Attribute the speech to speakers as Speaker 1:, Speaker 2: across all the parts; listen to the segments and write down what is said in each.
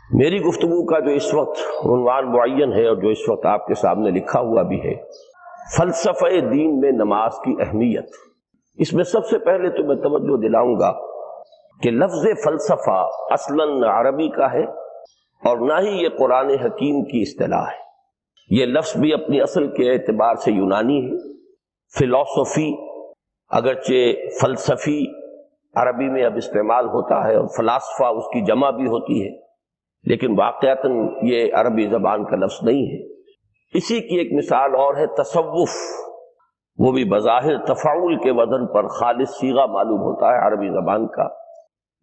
Speaker 1: میری گفتگو کا جو اس وقت عنوان معین ہے اور جو اس وقت آپ کے سامنے لکھا ہوا بھی ہے، فلسفہ دین میں نماز کی اہمیت، اس میں سب سے پہلے تو میں توجہ دلاؤں گا کہ لفظ فلسفہ اصلاً عربی کا ہے اور نہ ہی یہ قرآن حکیم کی اصطلاح ہے۔ یہ لفظ بھی اپنی اصل کے اعتبار سے یونانی ہے۔ فلسفی اگرچہ فلسفی عربی میں اب استعمال ہوتا ہے اور فلاسفہ اس کی جمع بھی ہوتی ہے، لیکن واقعتاً یہ عربی زبان کا لفظ نہیں ہے۔ اسی کی ایک مثال اور ہے تصوف، وہ بھی بظاہر تفاعل کے وزن پر خالص صیغہ معلوم ہوتا ہے عربی زبان کا،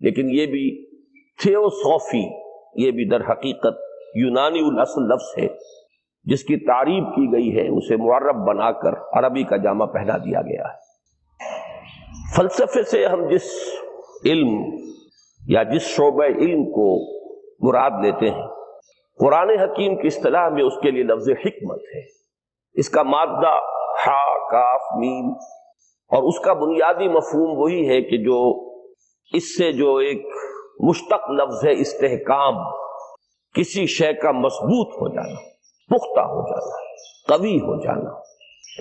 Speaker 1: لیکن یہ بھی تھیوسوفی، یہ بھی در حقیقت یونانی الاصل لفظ ہے جس کی تعریف کی گئی ہے، اسے معرب بنا کر عربی کا جامہ پہنا دیا گیا ہے۔ فلسفے سے ہم جس علم یا جس شعبہ علم کو مراد لیتے ہیں، قرآن حکیم کی اصطلاح میں اس کے لیے لفظ حکمت ہے۔ اس کا مادہ ہا کاف میم، اور اس کا بنیادی مفہوم وہی ہے کہ جو اس سے جو ایک مشتق لفظ ہے استحکام، کسی شے کا مضبوط ہو جانا، پختہ ہو جانا، قوی ہو جانا،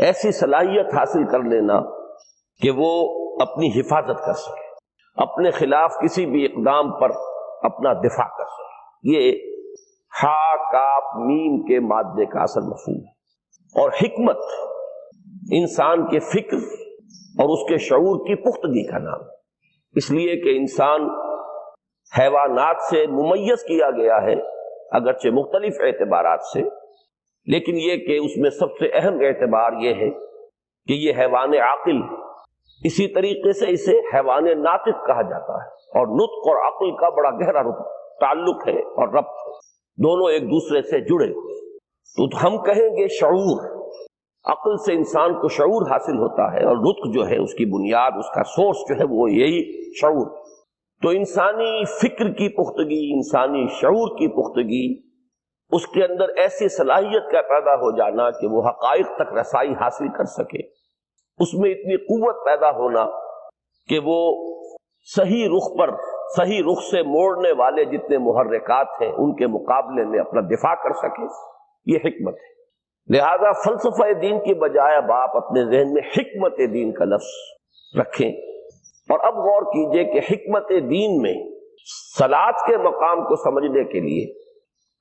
Speaker 1: ایسی صلاحیت حاصل کر لینا کہ وہ اپنی حفاظت کر سکے، اپنے خلاف کسی بھی اقدام پر اپنا دفاع کر سکے۔ یہ ہا کاف میم کے مادے کا اصل مفہوم ہے۔ اور حکمت انسان کے فکر اور اس کے شعور کی پختگی کا نام ہے، اس لیے کہ انسان حیوانات سے ممیز کیا گیا ہے اگرچہ مختلف اعتبارات سے، لیکن یہ کہ اس میں سب سے اہم اعتبار یہ ہے کہ یہ حیوان عاقل، اسی طریقے سے اسے حیوان ناطق کہا جاتا ہے، اور نطق اور عقل کا بڑا گہرا تعلق ہے اور ربط ہے، دونوں ایک دوسرے سے جڑے ہوئے۔ تو ہم کہیں گے شعور، عقل سے انسان کو شعور حاصل ہوتا ہے، اور نطق جو ہے اس کی بنیاد، اس کا سورس جو ہے وہ یہی شعور۔ تو انسانی فکر کی پختگی، انسانی شعور کی پختگی، اس کے اندر ایسی صلاحیت کا پیدا ہو جانا کہ وہ حقائق تک رسائی حاصل کر سکے، اس میں اتنی قوت پیدا ہونا کہ وہ صحیح رخ پر، صحیح رخ سے موڑنے والے جتنے محرکات ہیں ان کے مقابلے میں اپنا دفاع کر سکے، یہ حکمت ہے۔ لہذا فلسفہ دین کی بجائے اب آپ اپنے ذہن میں حکمت دین کا لفظ رکھیں، اور اب غور کیجئے کہ حکمت دین میں صلاۃ کے مقام کو سمجھنے کے لیے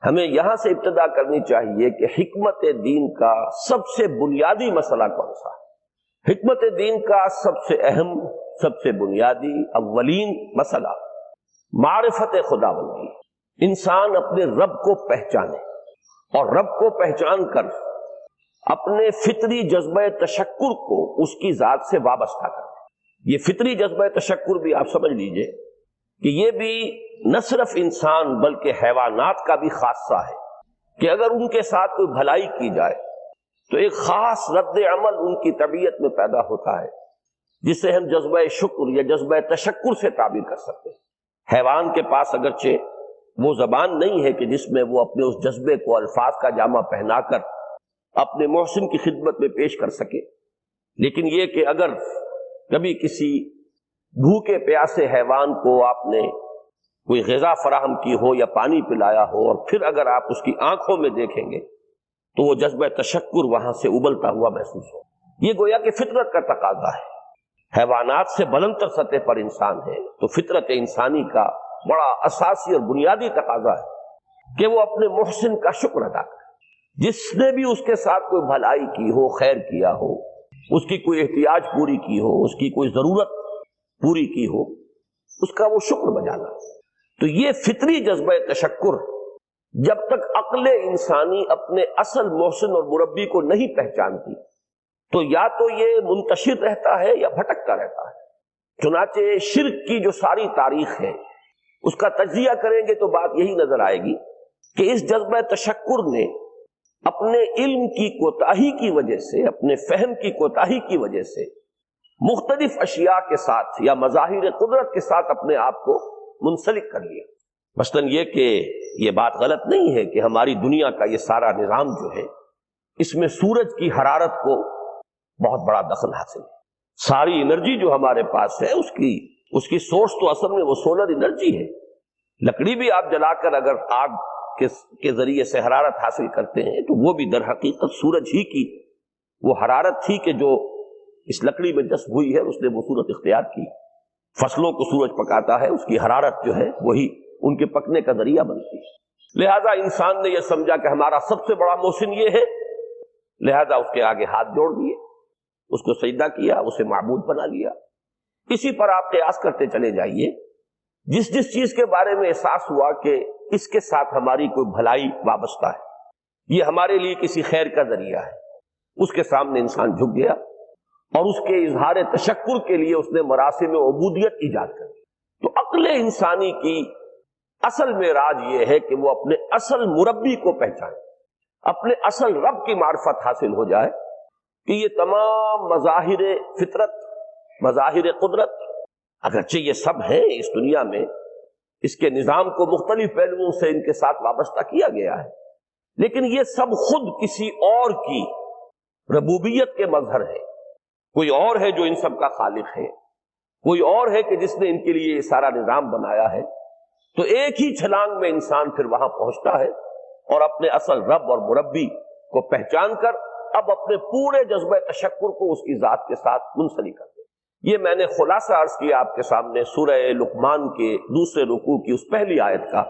Speaker 1: ہمیں یہاں سے ابتدا کرنی چاہیے کہ حکمت دین کا سب سے بنیادی مسئلہ کون سا ہے۔ حکمت دین کا سب سے اہم، سب سے بنیادی، اولین مسئلہ معرفت خداوندی، انسان اپنے رب کو پہچانے اور رب کو پہچان کر اپنے فطری جذبہ تشکر کو اس کی ذات سے وابستہ کرے۔ یہ فطری جذبہ تشکر بھی آپ سمجھ لیجئے کہ یہ بھی نہ صرف انسان بلکہ حیوانات کا بھی خاصہ ہے کہ اگر ان کے ساتھ کوئی بھلائی کی جائے تو ایک خاص رد عمل ان کی طبیعت میں پیدا ہوتا ہے، جسے ہم جذبہ شکر یا جذبہ تشکر سے تعبیر کر سکتے ہیں۔ حیوان کے پاس اگرچہ وہ زبان نہیں ہے کہ جس میں وہ اپنے اس جذبے کو الفاظ کا جامہ پہنا کر اپنے محسن کی خدمت میں پیش کر سکے، لیکن یہ کہ اگر کبھی کسی بھوکے پیاسے حیوان کو آپ نے کوئی غذا فراہم کی ہو یا پانی پلایا ہو، اور پھر اگر آپ اس کی آنکھوں میں دیکھیں گے تو وہ جذبہ تشکر وہاں سے ابلتا ہوا محسوس ہو۔ یہ گویا کہ فطرت کا تقاضا ہے، حیوانات سے بلندتر سطح پر انسان ہے، تو فطرت انسانی کا بڑا اساسی اور بنیادی تقاضا ہے کہ وہ اپنے محسن کا شکر ادا کرے، جس نے بھی اس کے ساتھ کوئی بھلائی کی ہو، خیر کیا ہو، اس کی کوئی احتیاج پوری کی ہو، اس کی کوئی ضرورت پوری کی ہو، اس کا وہ شکر بجانا۔ تو یہ فطری جذبہ تشکر جب تک عقل انسانی اپنے اصل محسن اور مربی کو نہیں پہچانتی تو یا تو یہ منتشر رہتا ہے یا بھٹکتا رہتا ہے۔ چنانچہ شرک کی جو ساری تاریخ ہے اس کا تجزیہ کریں گے تو بات یہی نظر آئے گی کہ اس جذبہ تشکر نے اپنے علم کی کوتاہی کی وجہ سے، اپنے فہم کی کوتاہی کی وجہ سے مختلف اشیاء کے ساتھ یا مظاہر قدرت کے ساتھ اپنے آپ کو منسلک کر لیا۔ مثلاً یہ کہ یہ بات غلط نہیں ہے کہ ہماری دنیا کا یہ سارا نظام جو ہے اس میں سورج کی حرارت کو بہت بڑا دخل حاصل ہے۔ ساری انرجی جو ہمارے پاس ہے اس کی سورس تو اصل میں وہ سولر انرجی ہے، لکڑی بھی آپ جلا کر اگر آگ کے ذریعے سے حرارت حاصل کرتے ہیں تو وہ بھی در حقیقت سورج ہی کی وہ حرارت تھی کہ جو اس لکڑی میں جذب ہوئی ہے، اس نے وہ صورت اختیار کی۔ فصلوں کو سورج پکاتا ہے، اس کی حرارت جو ہے وہی ان کے پکنے کا ذریعہ بنتی ہے۔ لہذا انسان نے یہ سمجھا کہ ہمارا سب سے بڑا محسن یہ ہے، لہذا اس کے آگے ہاتھ جوڑ دیے، اس کو سجدہ کیا، اسے معبود بنا لیا۔ اسی پر آپ قیاس کرتے چلے جائیے، جس چیز کے بارے میں احساس ہوا کہ اس کے ساتھ ہماری کوئی بھلائی وابستہ ہے، یہ ہمارے لیے کسی خیر کا ذریعہ ہے، اس کے سامنے انسان جھک گیا اور اس کے اظہار تشکر کے لیے اس نے مراسم عبودیت ایجاد کر دی۔ تو عقل انسانی کی اصل معراج یہ ہے کہ وہ اپنے اصل مربی کو پہچانے، اپنے اصل رب کی معرفت حاصل ہو جائے کہ یہ تمام مظاہر فطرت، مظاہر قدرت، اگرچہ یہ سب ہیں اس دنیا میں، اس کے نظام کو مختلف پہلوؤں سے ان کے ساتھ وابستہ کیا گیا ہے، لیکن یہ سب خود کسی اور کی ربوبیت کے مظہر ہے۔ کوئی اور ہے جو ان سب کا خالق ہے، کوئی اور ہے کہ جس نے ان کے لیے یہ سارا نظام بنایا ہے۔ تو ایک ہی چھلانگ میں انسان پھر وہاں پہنچتا ہے اور اپنے اصل رب اور مربی کو پہچان کر اب اپنے پورے جذبہ تشکر کو اس کی ذات کے ساتھ منسلک کر دے۔ یہ میں نے خلاصہ عرض کیا آپ کے سامنے سورہ لقمان کے دوسرے رکوع کی اس پہلی آیت کا،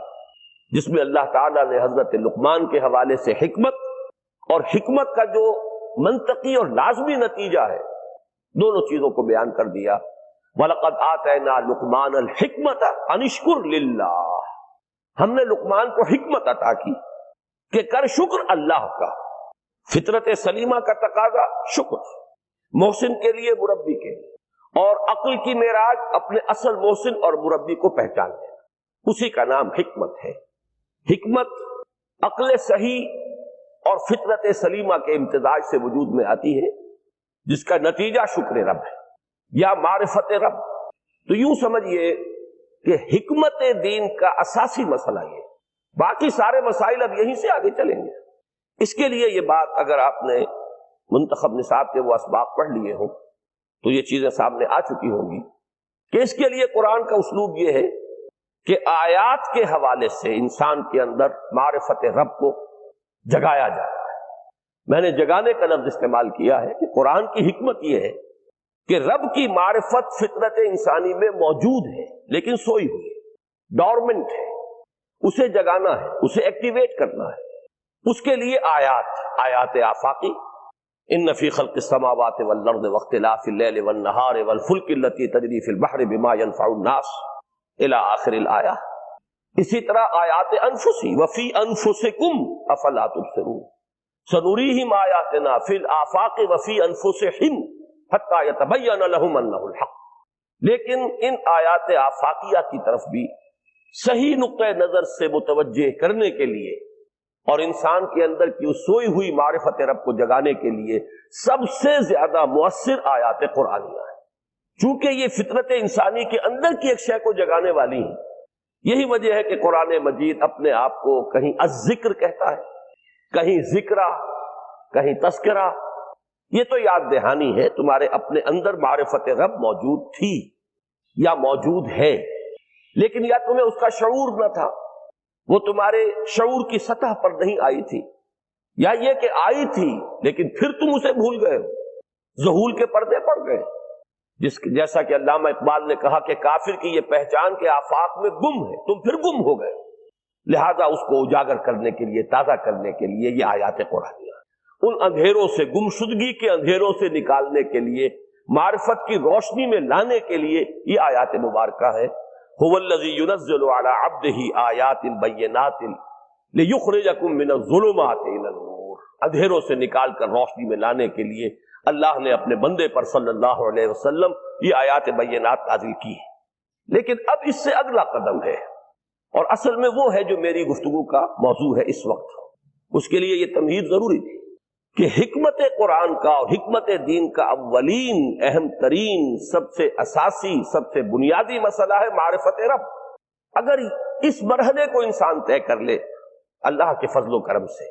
Speaker 1: جس میں اللہ تعالیٰ نے حضرت لقمان کے حوالے سے حکمت اور حکمت کا جو منطقی اور لازمی نتیجہ ہے، دونوں چیزوں کو بیان کر دیا۔ وَلَقَدْ آتَيْنَا لُقْمَانَ الْحِكْمَةَ أَنِ اشْكُرْ لِلَّهِ، ہم نے لقمان کو حکمت عطا کی کہ کر شکر اللہ کا۔ فطرت سلیمہ کا تقاضا شکر، محسن کے لیے، مربی کے لیے، اور عقل کی معراج اپنے اصل محسن اور مربی کو پہچان لینا، اسی کا نام حکمت ہے۔ حکمت عقل صحیح اور فطرت سلیمہ کے امتزاج سے وجود میں آتی ہے، جس کا نتیجہ شکر رب ہے یا معرفت رب۔ تو یوں سمجھئے کہ حکمت دین کا اساسی مسئلہ یہ، باقی سارے مسائل اب یہیں سے آگے چلیں گے۔ اس کے لیے یہ بات اگر آپ نے منتخب نصاب کے وہ اسباق پڑھ لیے ہوں تو یہ چیزیں سامنے آ چکی ہوں گی کہ اس کے لیے قرآن کا اسلوب یہ ہے کہ آیات کے حوالے سے انسان کے اندر معرفت رب کو جگایا جاتا ہے۔ میں نے جگانے کا لفظ استعمال کیا ہے کہ قرآن کی حکمت یہ ہے کہ رب کی معرفت فطرت انسانی میں موجود ہے لیکن سوئی ہوئی ہے، ڈورمنٹ ہے، اسے جگانا ہے، اسے ایکٹیویٹ کرنا ہے۔ اس کے لیے آیات آفاقی، ان فی خلق السماوات والارض واختلاف اللیل والنہار والفلک التی تجری فی البحر بما ينفع الناس الی آخر الآیہ۔ اسی طرح آیات انفسی وفی انفسکم افلا تبصرون سنریہم آیاتنا فی الآفاق وفی انفسہم حتی یتبین لہم انہ الحق۔ لیکن ان آیات آفاقیہ کی طرف بھی صحیح نقطہ نظر سے متوجہ کرنے کے لیے اور انسان کے اندر کی اس سوئی ہوئی معرفت رب کو جگانے کے لیے سب سے زیادہ مؤثر آیات قرآنیہ ہیں، چونکہ یہ فطرت انسانی کے اندر کی ایک شے کو جگانے والی ہیں۔ یہی وجہ ہے کہ قرآن مجید اپنے آپ کو کہیں الذکر کہتا ہے، کہیں ذکرہ، کہیں تذکرہ۔ یہ تو یاد دہانی ہے، تمہارے اپنے اندر معرفت رب موجود تھی یا موجود ہے، لیکن یا تمہیں اس کا شعور نہ تھا، وہ تمہارے شعور کی سطح پر نہیں آئی تھی، یا یہ کہ آئی تھی لیکن پھر تم اسے بھول گئے ہو، ذہول کے پردے پڑ گئے۔ جیسا کہ علامہ اقبال نے کہا کہ کافر کی یہ پہچان کے آفاق میں گم ہے، تم پھر گم ہو گئے، لہذا اس کو اجاگر کرنے کے لیے، تازہ کرنے کے لیے یہ آیات قرآنیہ، ان اندھیروں سے، گمشدگی کے اندھیروں سے نکالنے کے لیے، معرفت کی روشنی میں لانے کے لیے یہ آیات مبارکہ ہے۔ هو الذی ينزل على عبده آیات بینات لیخرجکم من الظلمات الی النور، اندھیروں سے نکال کر روشنی میں لانے کے لیے اللہ نے اپنے بندے پر صلی اللہ علیہ وسلم یہ آیات بینات نازل کی ہے۔ لیکن اب اس سے اگلا قدم ہے، اور اصل میں وہ ہے جو میری گفتگو کا موضوع ہے اس وقت۔ اس کے لیے یہ تمہید ضروری تھی کہ حکمت قرآن کا اور حکمت دین کا اولین، اہم ترین، سب سے اساسی، سب سے بنیادی مسئلہ ہے معرفت رب۔ اگر اس مرحلے کو انسان طے کر لے اللہ کے فضل و کرم سے،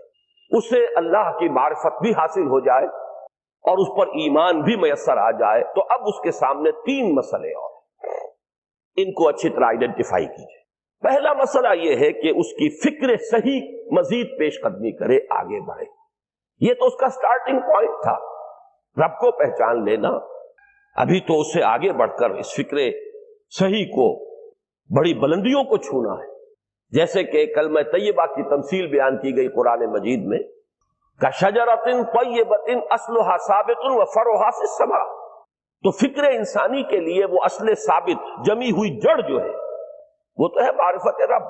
Speaker 1: اسے اللہ کی معرفت بھی حاصل ہو جائے اور اس پر ایمان بھی میسر آ جائے، تو اب اس کے سامنے تین مسئلے اور ان کو اچھی طرح آئیڈینٹیفائی کیجئے۔ پہلا مسئلہ یہ ہے کہ اس کی فکر صحیح مزید پیش قدمی کرے، آگے بڑھے. یہ تو اس کا سٹارٹنگ پوائنٹ تھا، رب کو پہچان لینا. ابھی تو اس سے آگے بڑھ کر اس فکر صحیح کو، بڑی بلندیوں کو چھونا ہے. جیسے کہ کلمہ طیبہ کی تمثیل بیان کی گئی قرآن مجید میں، کَشَجَرَةٍ طَیِّبَةٍ أَصْلُهَا ثَابِتٌ وَفَرْعُهَا فِي السَّمَاءِ. تو فکر انسانی کے لیے وہ اصل ثابت جمی ہوئی جڑ جو ہے وہ تو ہے معرفت رب.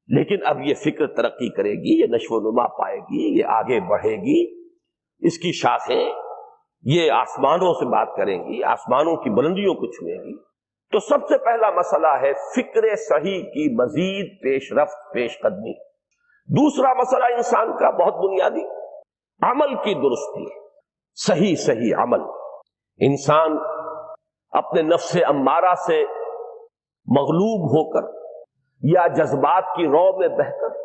Speaker 1: لیکن اب یہ فکر ترقی کرے گی، یہ نشو و نما پائے گی، یہ آگے بڑھے گی، اس کی شاخیں یہ آسمانوں سے بات کریں گی، آسمانوں کی بلندیوں کو چھوئیں گی. تو سب سے پہلا مسئلہ ہے فکر صحیح کی مزید پیش رفت، پیش قدمی. دوسرا مسئلہ انسان کا بہت بنیادی، عمل کی درستی، صحیح عمل. انسان اپنے نفس امارہ سے مغلوب ہو کر یا جذبات کی رو میں بہہ کر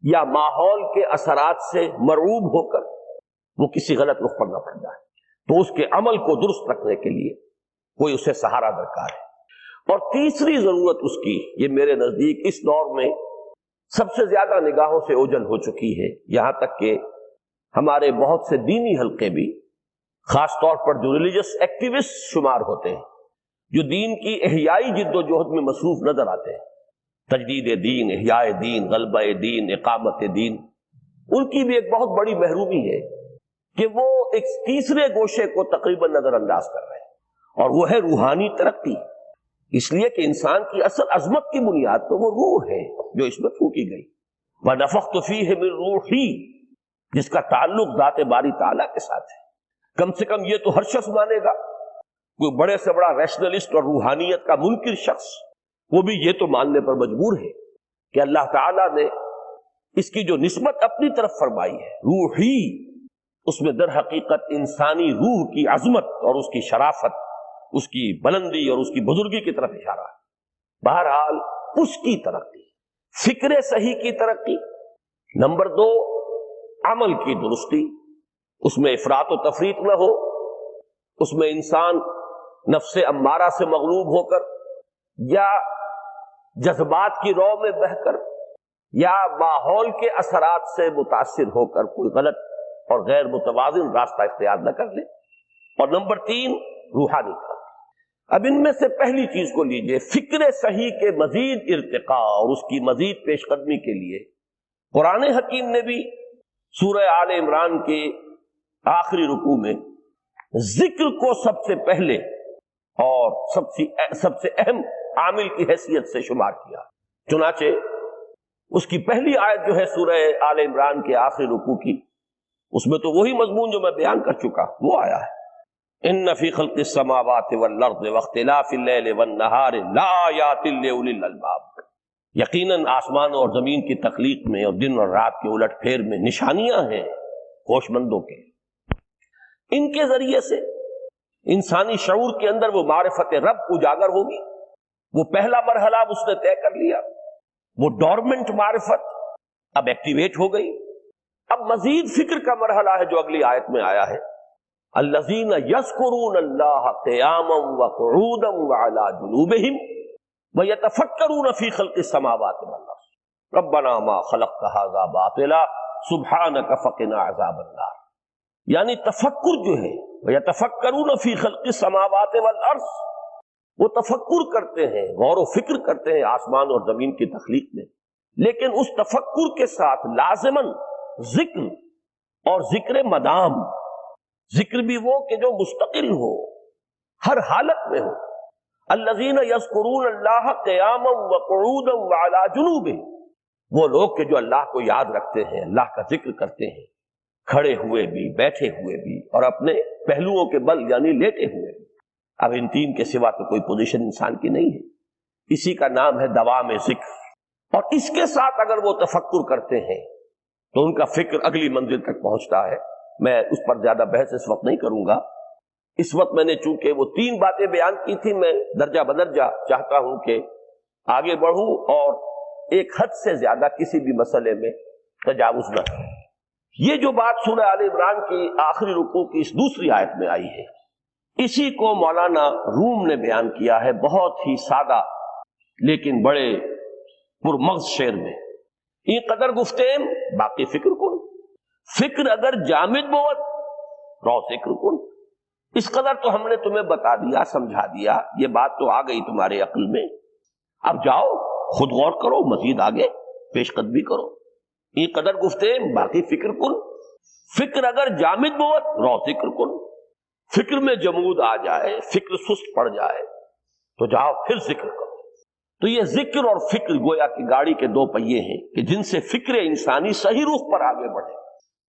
Speaker 1: یا ماحول کے اثرات سے مرعوب ہو کر وہ کسی غلط رخ پر نہ پڑ جائے، تو اس کے عمل کو درست رکھنے کے لیے کوئی اسے سہارا درکار ہے. اور تیسری ضرورت اس کی، یہ میرے نزدیک اس دور میں سب سے زیادہ نگاہوں سے اوجھل ہو چکی ہے، یہاں تک کہ ہمارے بہت سے دینی حلقے بھی، خاص طور پر جو ریلیجس ایکٹیوسٹ شمار ہوتے ہیں، جو دین کی احیائی جد و جہد میں مصروف نظر آتے ہیں، تجدید دین، احیاء دین، غلبہ دین، اقامت دین، ان کی بھی ایک بہت بڑی محرومی ہے کہ وہ ایک تیسرے گوشے کو تقریباً نظر انداز کر رہے ہیں، اور وہ ہے روحانی ترقی. اس لیے کہ انسان کی اصل عظمت کی بنیاد تو وہ روح ہے جو اس میں پھونکی گئی. وَنَفَخْتُ فِيهِ مِن رُوحِي، جس کا تعلق ذات باری تعالیٰ کے ساتھ ہے. کم سے کم یہ تو ہر شخص مانے گا، کوئی بڑے سے بڑا ریشنلسٹ اور روحانیت کا منکر شخص وہ بھی یہ تو ماننے پر مجبور ہے کہ اللہ تعالیٰ نے اس کی جو نسبت اپنی طرف فرمائی ہے روحی، اس میں در حقیقت انسانی روح کی عظمت اور اس کی شرافت، اس کی بلندی اور اس کی بزرگی کی طرف اشارہ ہے. بہرحال اس کی ترقی، فکر صحیح کی ترقی. نمبر 2، عمل کی درستی، اس میں افراط و تفریط نہ ہو، اس میں انسان نفس امارہ سے مغلوب ہو کر یا جذبات کی رو میں بہہ کر یا ماحول کے اثرات سے متاثر ہو کر کوئی غلط اور غیر متوازن راستہ اختیار نہ کر لے. اور نمبر 3، روحانی ترقی. اب ان میں سے پہلی چیز کو لیجئے، فکر صحیح کے مزید ارتقاء اور اس کی مزید پیش قدمی کے لیے قرآن حکیم نے بھی سورہ آل عمران کے آخری رکوع میں ذکر کو سب سے پہلے اور سب سے اہم عامل کی حیثیت سے شمار کیا. چنانچہ اس کی پہلی آیت جو ہے سورہ آل عمران کے آخری رکوع کی، اس میں تو وہی مضمون جو میں بیان کر چکا وہ آیا ہے، ان فی خلق السماوات والارض واختلاف اللیل والنہار لآیات لأولی الالباب. یقیناً آسمان اور زمین کی تخلیق میں اور دن اور رات کے الٹ پھیر میں نشانیاں ہیں ہوش مندوں کے. ان کے ذریعے سے انسانی شعور کے اندر وہ معرفت رب اجاگر ہوگی. وہ پہلا مرحلہ اس نے طے کر لیا، وہ ڈورمنٹ معرفت اب ایکٹیویٹ ہو گئی. اب مزید فکر کا مرحلہ ہے جو اگلی آیت میں آیا ہے، الذین یذکرون اللہ قیاما وقعودا وعلی جنوبہم ویتفکرون فی خلق السماوات والارض ربنا ما خلقت ھذا باطلا سبحانک فقنا عذاب النار. یعنی تفکر جو ہے، ویتفکرون فی خلق السماوات والارض، وہ تفکر کرتے ہیں، غور و فکر کرتے ہیں آسمان اور زمین کی تخلیق میں، لیکن اس تفکر کے ساتھ لازماً ذکر، اور ذکر مدام، ذکر بھی وہ کہ جو مستقل ہو، ہر حالت میں ہو. الذین یذکرون اللہ قیاما وقعودا وعلی جنوبہم، وہ لوگ کہ جو اللہ کو یاد رکھتے ہیں، اللہ کا ذکر کرتے ہیں، کھڑے ہوئے بھی، بیٹھے ہوئے بھی، اور اپنے پہلوؤں کے بل یعنی لیٹے ہوئے بھی. اب ان تین کے سوا تو کوئی پوزیشن انسان کی نہیں ہے، اسی کا نام ہے دوام ذکر. اور اس کے ساتھ اگر وہ تفکر کرتے ہیں تو ان کا فکر اگلی منزل تک پہنچتا ہے. میں اس پر زیادہ بحث اس وقت نہیں کروں گا. اس وقت میں نے چونکہ وہ 3 باتیں بیان کی تھی، میں درجہ بدرجہ چاہتا ہوں کہ آگے بڑھوں اور ایک حد سے زیادہ کسی بھی مسئلے میں تجاوز نہ کروں. یہ جو بات سورہ آل عمران کی آخری رکوع کی اس دوسری آیت میں آئی ہے، اسی کو مولانا روم نے بیان کیا ہے بہت ہی سادہ لیکن بڑے پرمغز شعر میں این قدر گفتیم باقی فکر کن، فکر اگر جامد بوت رو ذکر کن۔ اس قدر تو ہم نے تمہیں بتا دیا، سمجھا دیا، یہ بات تو آ گئی تمہارے عقل میں، اب جاؤ خود غور کرو، مزید آگے پیش قدمی کرو۔ این قدر گفتیم باقی فکر کن، فکر اگر جامد بوت رو ذکر کن، فکر میں جمود آ جائے، فکر سست پڑ جائے تو جاؤ پھر ذکر کرو۔ تو یہ ذکر اور فکر گویا کہ گاڑی کے دو پہیے ہیں کہ جن سے فکر انسانی صحیح رخ پر آگے بڑھے۔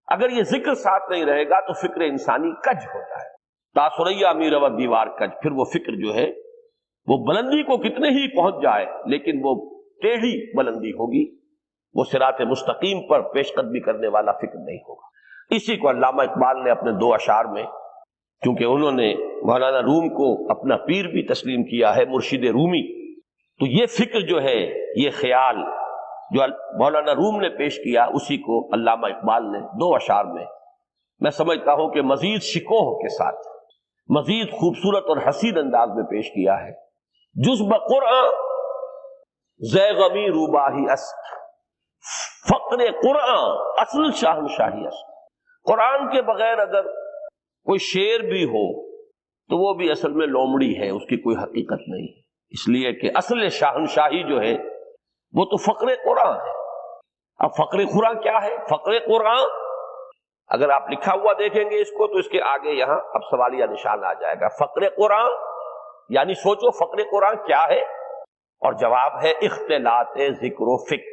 Speaker 1: اگر یہ ذکر ساتھ نہیں رہے گا تو فکر انسانی کج ہو جائے، تاثریا میر و دیوار کج، پھر وہ فکر جو ہے وہ بلندی کو کتنے ہی پہنچ جائے لیکن وہ ٹیڑھی بلندی ہوگی، وہ صراط مستقیم پر پیش قدمی کرنے والا فکر نہیں ہوگا۔ اسی کو علامہ اقبال نے اپنے دو اشعار میں، کیونکہ انہوں نے مولانا روم کو اپنا پیر بھی تسلیم کیا ہے، مرشد رومی، تو یہ فکر جو ہے، یہ خیال جو مولانا روم نے پیش کیا، اسی کو علامہ اقبال نے دو اشعار میں میں سمجھتا ہوں کہ مزید شکوہ کے ساتھ، مزید خوبصورت اور حسین انداز میں پیش کیا ہے۔ جز بقرآن زے غمی روباہی است، فقر قرآن اصل شاہنشاہی است۔ قرآن کے بغیر اگر کوئی شعر بھی ہو تو وہ بھی اصل میں لومڑی ہے، اس کی کوئی حقیقت نہیں ہے، اس لیے کہ اصل شاہنشاہی جو ہے وہ تو فقر قرآن ہے۔ اب فقر قرآن کیا ہے؟ فقر قرآن اگر آپ لکھا ہوا دیکھیں گے اس کو تو اس کے آگے یہاں اب سوالیہ نشان آ جائے گا، فقر قرآن یعنی سوچو فقر قرآن کیا ہے، اور جواب ہے اختلاط ذکر و فکر۔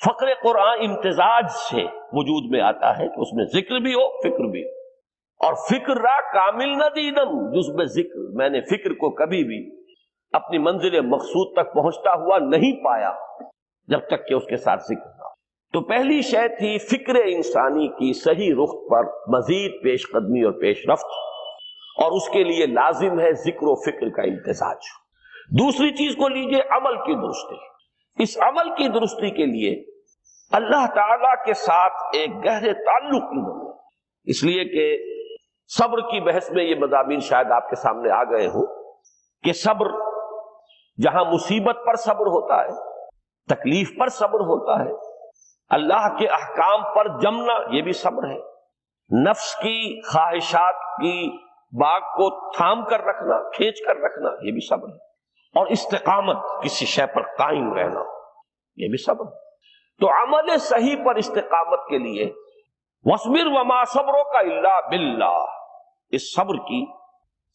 Speaker 1: فقر قرآن امتزاج سے وجود میں آتا ہے کہ اس میں ذکر بھی ہو فکر بھی ہو، اور فکر را کامل نہ دیدم جز بے ذکر، میں نے فکر کو کبھی بھی اپنی منزل مقصود تک پہنچتا ہوا نہیں پایا جب تک کہ اس کے ساتھ ذکر نہ ہو۔ تو پہلی شے تھی فکر انسانی کی صحیح رخ پر مزید پیش قدمی اور پیش رفت، اور اس کے لیے لازم ہے ذکر و فکر کا امتزاج۔ دوسری چیز کو لیجئے عمل کی درستی۔ اس عمل کی درستی کے لیے اللہ تعالی کے ساتھ ایک گہرے تعلق کی ضرورت، اس لیے کہ صبر کی بحث میں یہ مضامین شاید آپ کے سامنے آ گئے ہوں کہ صبر جہاں مصیبت پر صبر ہوتا ہے، تکلیف پر صبر ہوتا ہے، اللہ کے احکام پر جمنا یہ بھی صبر ہے، نفس کی خواہشات کی باغ کو تھام کر رکھنا، کھینچ کر رکھنا یہ بھی صبر ہے، اور استقامت کسی شے پر قائم رہنا یہ بھی صبر ہے۔ تو عمل صحیح پر استقامت کے لیے وَاصْبِرْ وَمَا صَبْرُكَ إِلَّا بِاللَّهِ، اس صبر کی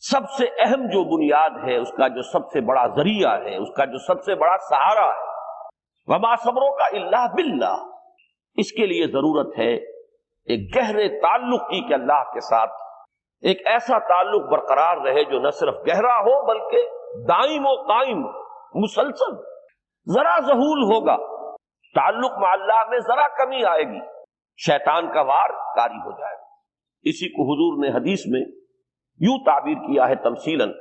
Speaker 1: سب سے اہم جو بنیاد ہے، اس کا جو سب سے بڑا ذریعہ ہے، اس کا جو سب سے بڑا سہارا ہے، وَمَا صَبْرُكَ إِلَّا بِاللَّهِ، اس کے لیے ضرورت ہے ایک گہرے تعلق کی کہ اللہ کے ساتھ ایک ایسا تعلق برقرار رہے جو نہ صرف گہرا ہو بلکہ دائم و قائم، مسلسل۔ ذرا ذہول ہوگا تعلق مع اللہ میں، ذرا کمی آئے گی شیطان کا وار کاری ہو جائے گا۔ اسی کو حضور نے حدیث میں یوں تعبیر کیا ہے تمثیلاً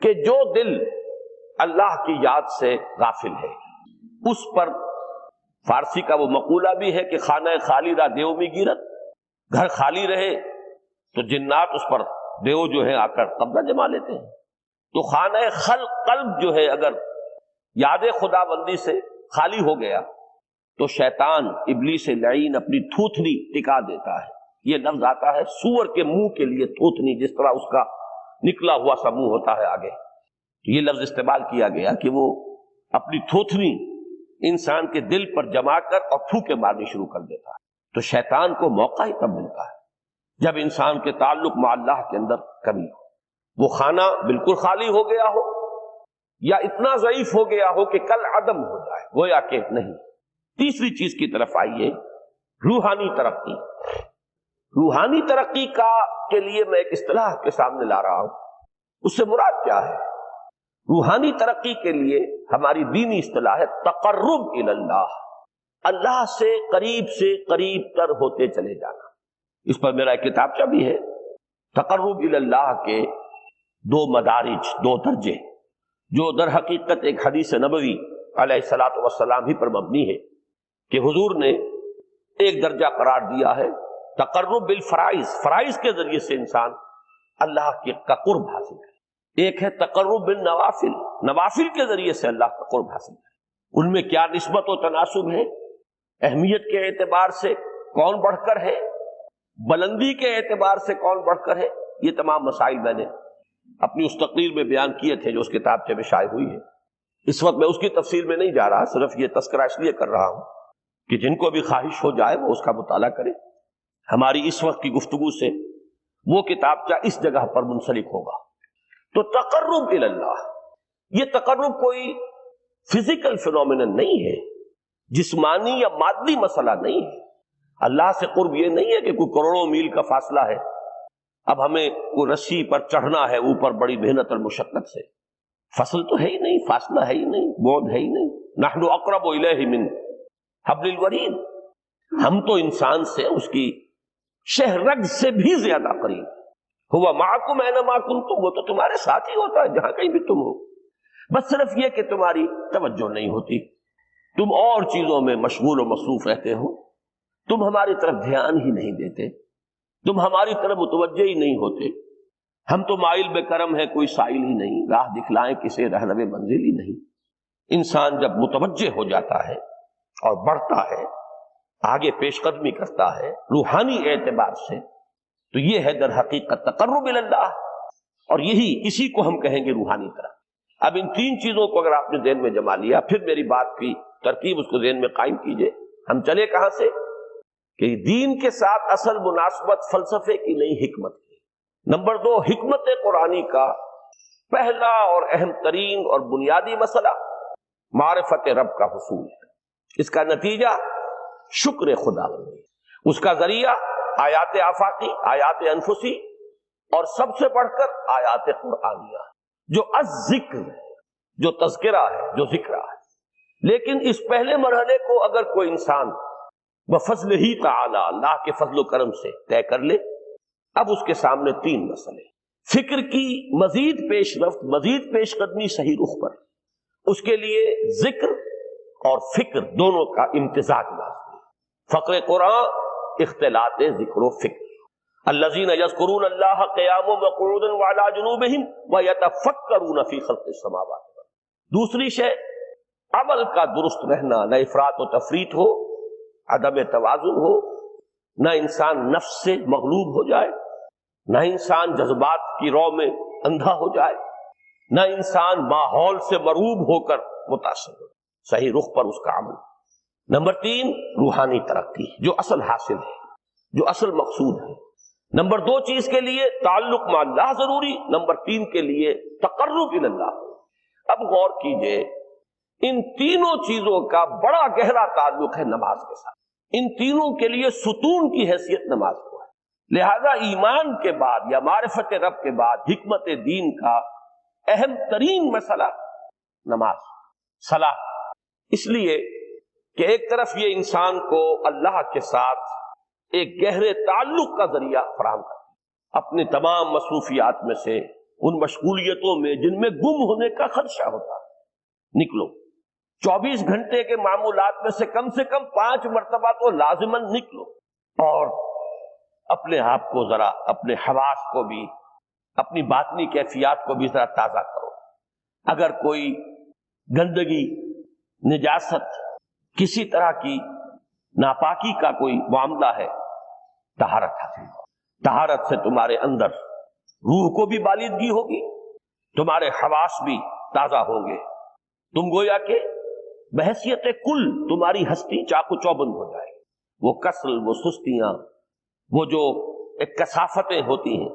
Speaker 1: کہ جو دل اللہ کی یاد سے غافل ہے اس پر، فارسی کا وہ مقولہ بھی ہے کہ خانہ خالی را دیو میں گیرت، گھر خالی رہے تو جنات اس پر دیو جو ہے آ کر قبضہ جما لیتے ہیں۔ تو خانہ قلب جو ہے اگر یاد خدا بندی سے خالی ہو گیا تو شیطان ابلیس لعین اپنی تھوتنی ٹکا دیتا ہے۔ یہ لفظ آتا ہے سور کے منہ کے لیے تھوتنی، جس طرح اس کا نکلا ہوا سا منہ ہوتا ہے آگے، یہ لفظ استعمال کیا گیا کہ وہ اپنی تھوتنی انسان کے دل پر جما کر اور پھوکے مارنی شروع کر دیتا ہے۔ تو شیطان کو موقع ہی تب ملتا ہے جب انسان کے تعلق مع اللہ کے اندر کمی ہو، وہ خانہ بالکل خالی ہو گیا ہو یا اتنا ضعیف ہو گیا ہو کہ کل عدم ہو جائے، گویا کہ نہیں۔ تیسری چیز کی طرف آئیے، روحانی ترقی۔ روحانی ترقی کے لیے میں ایک اصطلاح کے سامنے لا رہا ہوں، اس سے مراد کیا ہے؟ روحانی ترقی کے لیے ہماری دینی اصطلاح ہے تقرب الی اللہ، اللہ سے قریب تر ہوتے چلے جانا۔ اس پر میرا ایک کتابچہ بھی ہے، تقرب الی اللہ کے دو مدارج، دو درجے، جو در حقیقت ایک حدیث نبوی علیہ الصلوۃ والسلام ہی پر مبنی ہے کہ حضور نے ایک درجہ قرار دیا ہے تقرب بالفرائض، فرائض کے ذریعے سے انسان اللہ کا قرب حاصل کرے۔ ایک ہے تقرب بالنوافل، نوافل کے ذریعے سے اللہ کا قرب حاصل کرے۔ ان میں کیا نسبت و تناسب ہے، اہمیت کے اعتبار سے کون بڑھ کر ہے، بلندی کے اعتبار سے کون بڑھ کر ہے، یہ تمام مسائل میں نے اپنی اس تقریر میں بیان کیے تھے جو اس کتابچے میں شائع ہوئی ہے۔ اس وقت میں اس کی تفصیل میں نہیں جا رہا، صرف یہ تذکرہ اس لیے کر رہا ہوں کہ جن کو بھی خواہش ہو جائے وہ اس کا مطالعہ کرے۔ ہماری اس وقت کی گفتگو سے وہ کتابچہ اس جگہ پر منسلک ہوگا۔ تو تقرب الی اللہ، یہ تقرب کوئی فزیکل فینومینن نہیں ہے، جسمانی یا مادی مسئلہ نہیں ہے۔ اللہ سے قرب یہ نہیں ہے کہ کوئی کروڑوں میل کا فاصلہ ہے، اب ہمیں کوئی رسی پر چڑھنا ہے اوپر بڑی محنت اور مشقت سے۔ فصل تو ہے ہی نہیں، فاصلہ ہے ہی نہیں، بعد ہے ہی نہیں۔ نحن اقرب الیہ من حبل الورید، ہم تو انسان سے اس کی شہرگ سے بھی زیادہ قریب۔ ہوا معکم اینما کنتم، وہ تو تمہارے ساتھ ہی ہوتا ہے جہاں کہیں بھی تم ہو، بس صرف یہ کہ تمہاری توجہ نہیں ہوتی، تم اور چیزوں میں مشغول و مصروف رہتے ہو، تم ہماری طرف دھیان ہی نہیں دیتے، تم ہماری طرف متوجہ ہی نہیں ہوتے۔ ہم تو مائل بے کرم ہے، کوئی سائل ہی نہیں، راہ دکھلائیں کسے رہنم منزل ہی نہیں۔ انسان جب متوجہ ہو جاتا ہے اور بڑھتا ہے، آگے پیش قدمی کرتا ہے روحانی اعتبار سے، تو یہ ہے در حقیقت تقرب الی اللہ، اور اسی کو ہم کہیں گے روحانی طرف۔ اب ان تین چیزوں کو اگر آپ نے ذہن میں جما لیا، پھر میری بات کی ترتیب اس کو ذہن میں قائم کیجئے۔ ہم چلے کہاں سے؟ کہ دین کے ساتھ اصل مناسبت فلسفے کی نہیں، حکمت کی۔ نمبر 2، حکمت قرآنی کا پہلا اور اہم ترین اور بنیادی مسئلہ معرفت رب کا حصول ہے۔ اس کا نتیجہ شکر خدا بندی، اس کا ذریعہ آیات آفاقی، آیات انفسی، اور سب سے بڑھ کر آیات قرآنیہ جو الذکر ہے، جو تذکرہ ہے، جو ذکرہ ہے۔ لیکن اس پہلے مرحلے کو اگر کوئی انسان بفضل ہی تعالی، اللہ کے فضل و کرم سے طے کر لے، اب اس کے سامنے تین مسئلے، فکر کی مزید پیش رفت، مزید پیش قدمی صحیح رخ پر، اس کے لیے ذکر اور فکر دونوں کا امتزاج لازمی۔ فقر قرآن اختلاط ذکر و فکر، الذین یذکرون اللہ قیاما وقعودا وعلی جنوبہم ویتفکرون فی خلق السماوات والارض۔ دوسری شے عمل کا درست رہنا، نہ افراط و تفریط ہو، عدم توازن ہو، نہ انسان نفس سے مغلوب ہو جائے، نہ انسان جذبات کی رو میں اندھا ہو جائے، نہ انسان ماحول سے مرعوب ہو کر متاثر ہو، صحیح رخ پر اس کا عمل۔ نمبر 3، روحانی ترقی، جو اصل حاصل ہے، جو اصل مقصود ہے۔ نمبر 2 چیز کے لیے تعلق مع اللہ ضروری، نمبر 3 کے لیے تقرب الی اللہ۔ اب غور کیجئے، ان تینوں چیزوں کا بڑا گہرا تعلق ہے نماز کے ساتھ، ان تینوں کے لیے ستون کی حیثیت نماز کو ہے۔ لہذا ایمان کے بعد یا معرفت رب کے بعد حکمت دین کا اہم ترین مسئلہ نماز، صلاۃ، اس لیے کہ ایک طرف یہ انسان کو اللہ کے ساتھ ایک گہرے تعلق کا ذریعہ فراہم کرتا ہے، اپنے تمام مصروفیات میں سے، ان مشغولیتوں میں جن میں گم ہونے کا خدشہ ہوتا ہے، نکلو۔ 24 گھنٹے کے معمولات میں سے کم 5 مرتبہ تو لازماً نکلو، اور اپنے آپ کو ذرا، اپنے حواس کو بھی، اپنی باطنی کیفیات کو بھی ذرا تازہ کرو۔ اگر کوئی گندگی، نجاست، کسی طرح کی ناپاکی کا کوئی معاملہ ہے، طہارت حاصل کرو۔ طہارت سے تمہارے اندر روح کو بھی بالیدگی ہوگی، تمہارے حواس بھی تازہ ہوں گے، تم گویا کہ بحیثیت کل تمہاری ہستی چاق و چوبند ہو جائے گی۔ وہ کسل، وہ سستیاں، وہ جو ایک کثافتیں ہوتی ہیں،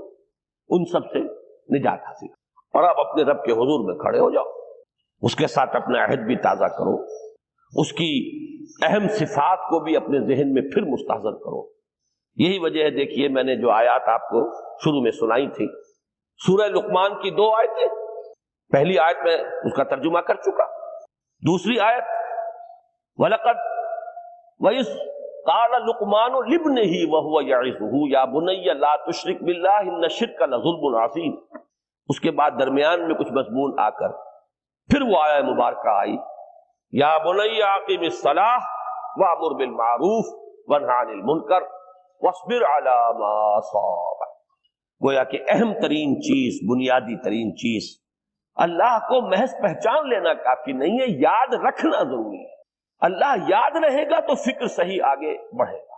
Speaker 1: ان سب سے نجات حاصل کرو، اور اب اپنے رب کے حضور میں کھڑے ہو جاؤ، اس کے ساتھ اپنا عہد بھی تازہ کرو، اس کی اہم صفات کو بھی اپنے ذہن میں پھر مستحضر کرو۔ یہی وجہ ہے، دیکھیے میں نے جو آیات آپ کو شروع میں سنائی تھی، سورہ لقمان کی 2 آیتیں، پہلی آیت میں اس کا ترجمہ کر چکا، دوسری آیت وَلَقَدْ وَإِذْ قَالَ لُقْمَانُ لِابْنِهِ وَهُوَ يَعِظُهُ يَا بُنَيَّ لَا تُشْرِكْ بِاللَّهِ إِنَّ الشِّرْكَ لَظُلْمٌ عَظِيمٌ۔ اس کے بعد درمیان میں کچھ مضمون آ کر پھر وہ آیہ مبارکہ آئی، یا بنی اقیم الصلاۃ وامر بالمعروف وانہی عن المنکر واصبر علی ما اصابک۔ گویا کہ اہم ترین چیز، بنیادی ترین چیز اللہ کو محض پہچان لینا کافی نہیں ہے، یاد رکھنا ضروری ہے۔ اللہ یاد رہے گا تو فکر صحیح آگے بڑھے گا۔